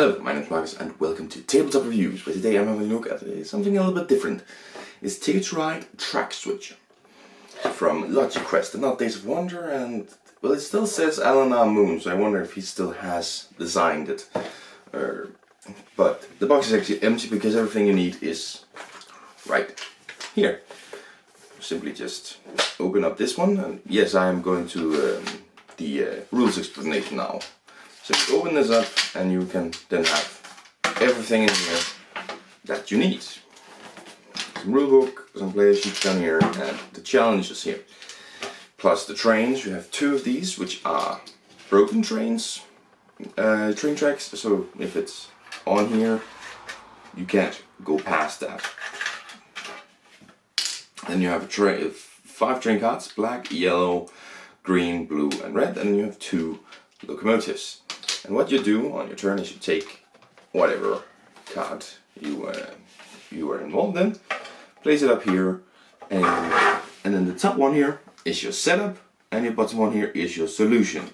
Hello, my name is Marcus and welcome to Tabletop Reviews, where today I'm having a look at something a little bit different. It's Ticket to Ride Track Switch from Logic Quest, and not Days of Wonder, and well, it still says Alan Moon, so I wonder if he still has designed it. But the box is actually empty because everything you need is right here. Simply just open up this one, and yes, I am going to the rules explanation now. So you open this up and you can then have everything in here that you need. Some rulebook, some player sheets down here, and the challenges here. Plus the trains, you have two of these, which are broken trains, train tracks, so if it's on here, you can't go past that. Then you have 5 train cards, black, yellow, green, blue and red, and you have 2 locomotives. And what you do on your turn is you take whatever card you are involved in, place it up here, and then the top one here is your setup, and your bottom one here is your solution.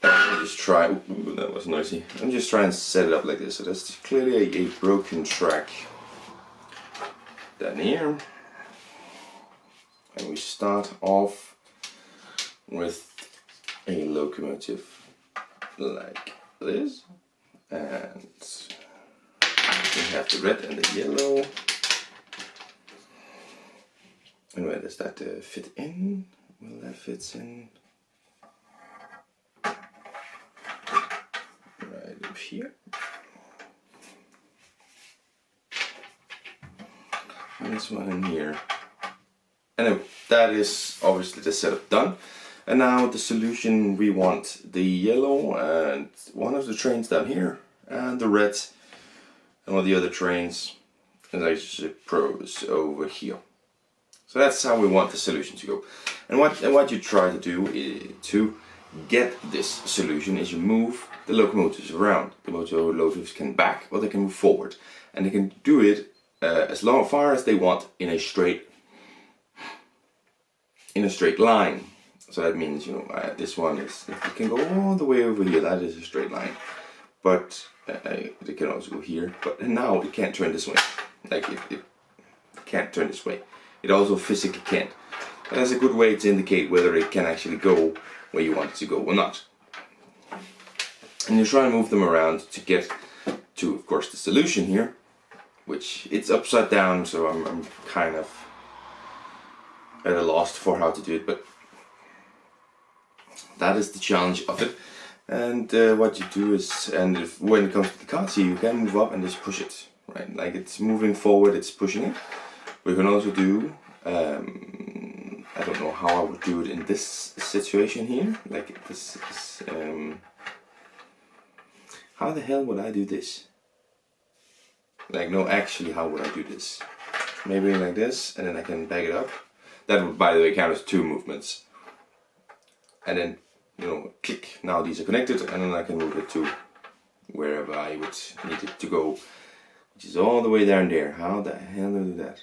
And just try. Ooh, that was noisy. I'm just trying to set it up like this. So that's clearly a broken track down here, and we start off with a locomotive like this, and we have the red and the yellow. And where does that fit in? Well, that fits in right up here. And this one in here. Anyway, that is obviously the setup done. And now the solution, we want the yellow and one of the trains down here, and the red and all the other trains, and I suppose over here. So that's how we want the solution to go. And what you try to do to get this solution is you move the locomotives around. The locomotives can back or they can move forward, and they can do it as far as they want in a straight line. So that means, you know, this one is, it can go all the way over here, that is a straight line. But it can also go here, but now it can't turn this way. Like it can't turn this way. It also physically can't. And that's a good way to indicate whether it can actually go where you want it to go or not. And you try and move them around to get to, of course, the solution here, which it's upside down, so I'm kind of at a loss for how to do it, but that is the challenge of it. And what you do is, when it comes to the cards here, you can move up and just push it, right? Like it's moving forward, it's pushing it. We can also do, I don't know how I would do it in this situation here. Like this is, how the hell would I do this? Like, no, actually, how would I do this? Maybe like this, and then I can back it up. That would, by the way, count as 2 movements. And then, you know, click, now these are connected, and then I can move it to wherever I would need it to go, which is all the way down there. How the hell do I do that?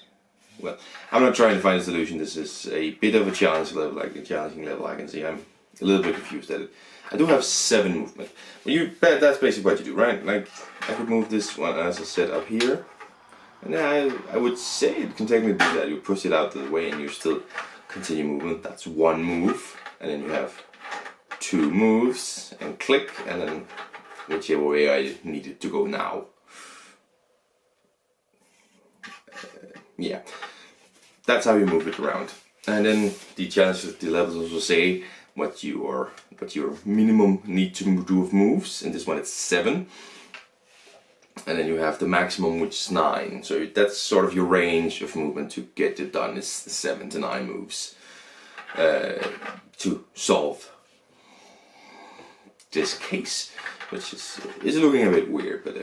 Well, I'm not trying to find a solution. This is a bit of a challenge level, like a challenging level. I can see I'm a little bit confused at it. I do have 7 movement. Well, that's basically what you do, right? Like, I could move this one, as I said, up here. And then I would say it can technically do that. You push it out of the way and you still continue movement. That's 1 move. And then you have 2 moves and click, and then whichever way I need it to go now. Yeah, that's how you move it around. And then the challenges, the levels also say what your minimum need to do of moves. In this one it's 7. And then you have the maximum, which is 9. So that's sort of your range of movement to get it done, is 7 to 9 moves to solve this case, which is looking a bit weird, but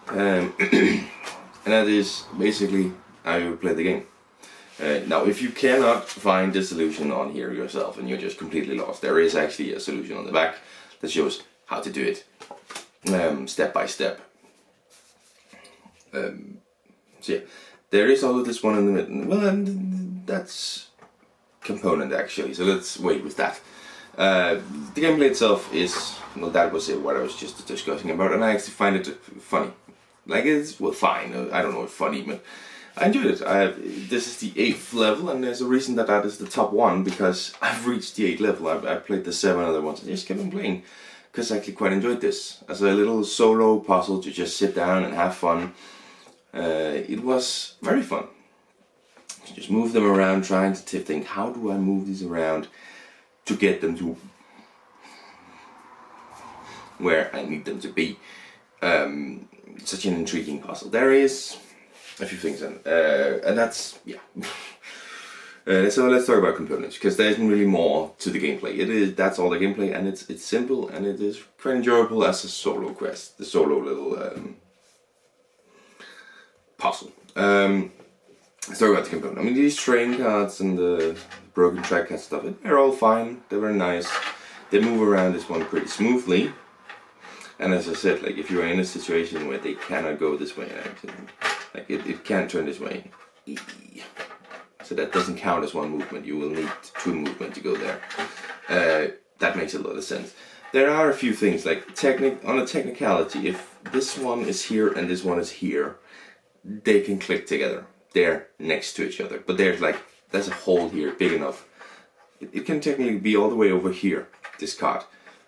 and that is basically how you play the game. Now, if you cannot find the solution on here yourself and you're just completely lost, there is actually a solution on the back that shows how to do it step by step. So yeah, there is also this one in the middle. Well, and that's component actually, so let's wait with that. The gameplay itself is, well, that was what I was just discussing about, and I actually find it funny. Like, it's, well, fine, I don't know if funny, but I enjoyed it. This is the 8th level, and there's a reason that is the top one, because I've reached the 8th level. I played the 7 other ones, and just kept on playing, because I actually quite enjoyed this. As a little solo puzzle to just sit down and have fun. It was very fun. Just move them around, trying to think, how do I move these around to get them to where I need them to be. Such an intriguing puzzle. There is a few things, and that's, yeah. So let's talk about components, because there isn't really more to the gameplay. That's all the gameplay, and it's simple, and it is quite enjoyable as a solo quest, the solo little puzzle. Let's talk about the component. I mean, these train cards and the broken track card stuff, they're all fine. They're very nice. They move around this one pretty smoothly. And as I said, like, if you're in a situation where they cannot go this way, like it can't turn this way, so that doesn't count as one movement. You will need 2 movements to go there. That makes a lot of sense. There are a few things, like on a technicality, if this one is here and this one is here, they can click together. They're next to each other, but there's a hole here big enough. It can technically be all the way over here, this card,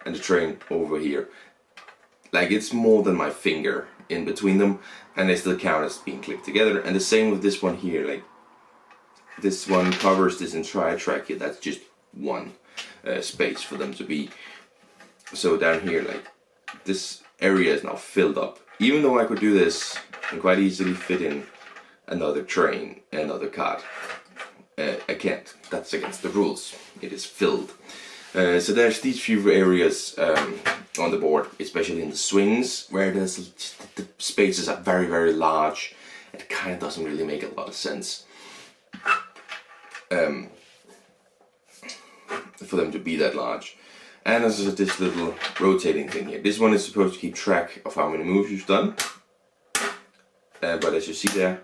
and the train over here. Like, it's more than my finger in between them, and they still count as being clicked together. And the same with this one here. Like, this one covers this entire track here. That's just one space for them to be. So down here, like, this area is now filled up. Even though I could do this and quite easily fit in another train, another card, I can't. That's against the rules. It is filled. So there's these few areas on the board, especially in the swings, where the spaces are very, very large. It kind of doesn't really make a lot of sense for them to be that large. And there's this little rotating thing here. This one is supposed to keep track of how many moves you've done. But as you see there,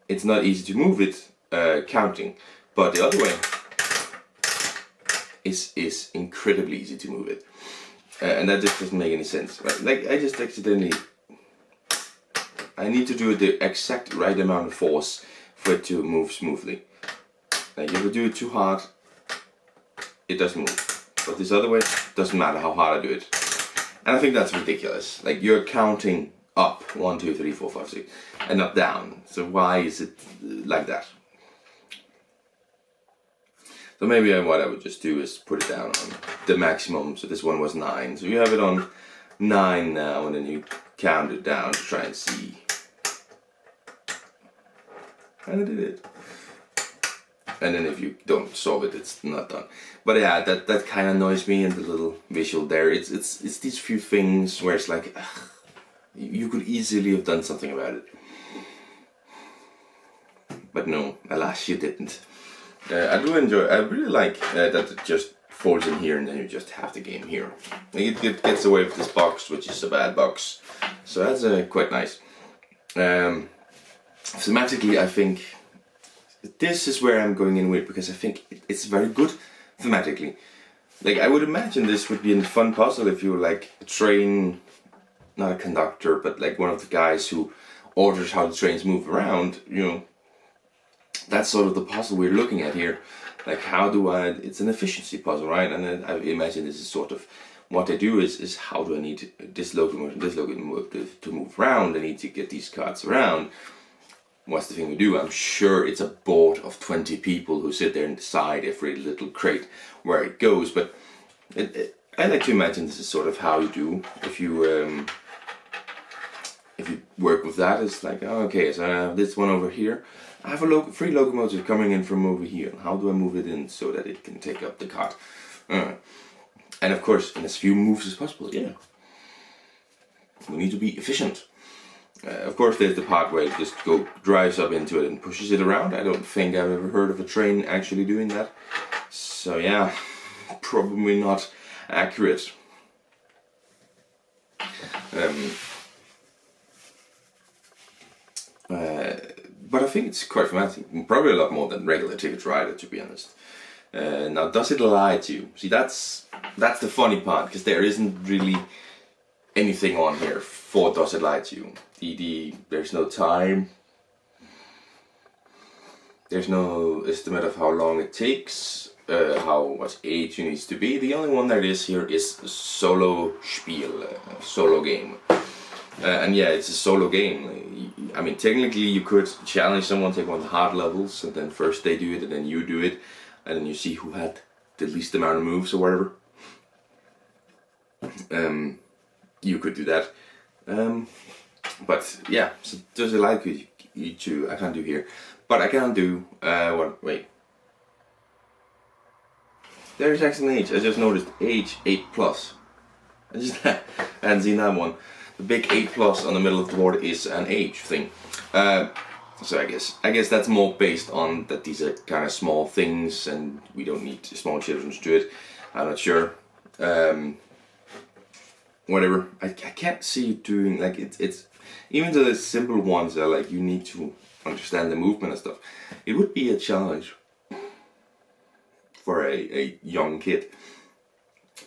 it's not easy to move it counting. But the other way is incredibly easy to move it. And that just doesn't make any sense. Right? Like, I just accidentally... I need to do the exact right amount of force for it to move smoothly. Like, if I do it too hard, it doesn't move. But this other way, doesn't matter how hard I do it. And I think that's ridiculous. Like, you're counting up 1, 2, 3, 4, 5, 6, and not down. So why is it like that? So maybe what I would just do is put it down on the maximum. So this one was 9. So you have it on 9 now, and then you count it down to try and see. And I did it. And then if you don't solve it, it's not done. But yeah, that kind of annoys me, and the little visual there. It's these few things where it's like, ugh, you could easily have done something about it. But no, alas, you didn't. I really like that it just folds in here and then you just have the game here. It gets away with this box, which is a bad box. So that's quite nice. Thematically, I think this is where I'm going in with, because I think it's very good thematically. Like, I would imagine this would be a fun puzzle if you were like a train, not a conductor, but like one of the guys who orders how the trains move around, you know. That's sort of the puzzle we're looking at here. Like, how do it's an efficiency puzzle, right? And then I imagine this is sort of what I do is how do I need this locomotive to move around? I need to get these carts around. What's the thing we do? I'm sure it's a board of 20 people who sit there and decide every little crate where it goes. But I like to imagine this is sort of how you do if you work with that. It's like, oh, okay, so I have this one over here. I have a free locomotive coming in from over here. How do I move it in so that it can take up the cart? And of course, in as few moves as possible, yeah. We need to be efficient. Of course, there's the part where it just drives up into it and pushes it around. I don't think I've ever heard of a train actually doing that. So yeah, probably not accurate. But I think it's quite fantastic. Probably a lot more than regular Ticket to Ride, to be honest. Now, does it lie to you? See, that's the funny part, because there isn't really anything on here for does it lie to you. There's no time. There's no estimate of how long it takes, how much age you need to be. The only one that is here is solo spiel, solo game. And yeah, it's a solo game. I mean, technically you could challenge someone, take one of the hard levels, and then first they do it, and then you do it, and then you see who had the least amount of moves or whatever. You could do that. But yeah, so does it like you to, I can't do here. But I can do, wait. There's actually an age, I just noticed, age 8+. I hadn't seen that one. The big 8+ on the middle of the board is an age thing. So I guess that's more based on that these are kind of small things and we don't need small children to do it. I'm not sure. Whatever. I can't see you doing, like, it's even though the simple ones are like you need to understand the movement and stuff. It would be a challenge for a young kid.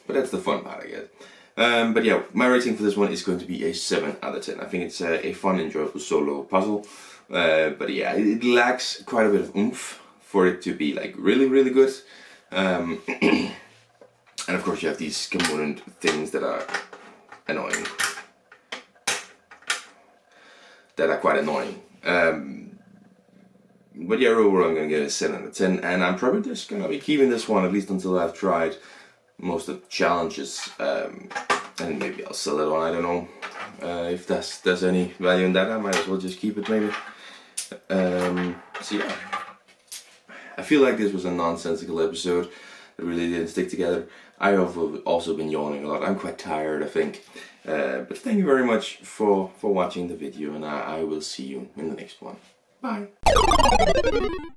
But that's the fun part, I guess. But yeah, my rating for this one is going to be a 7 out of 10. I think it's a fun, enjoyable solo puzzle. But yeah, it lacks quite a bit of oomph for it to be like really, really good. And of course you have these component things that are annoying. That are quite annoying. But yeah, overall I'm gonna get a 7 out of 10, and I'm probably just gonna be keeping this one at least until I've tried most of the challenges, and maybe I'll sell it on, I don't know. If there's any value in that, I might as well just keep it maybe. So yeah, I feel like this was a nonsensical episode that really didn't stick together. I have also been yawning a lot. I'm quite tired, I think. But thank you very much for watching the video, and I will see you in the next one. Bye!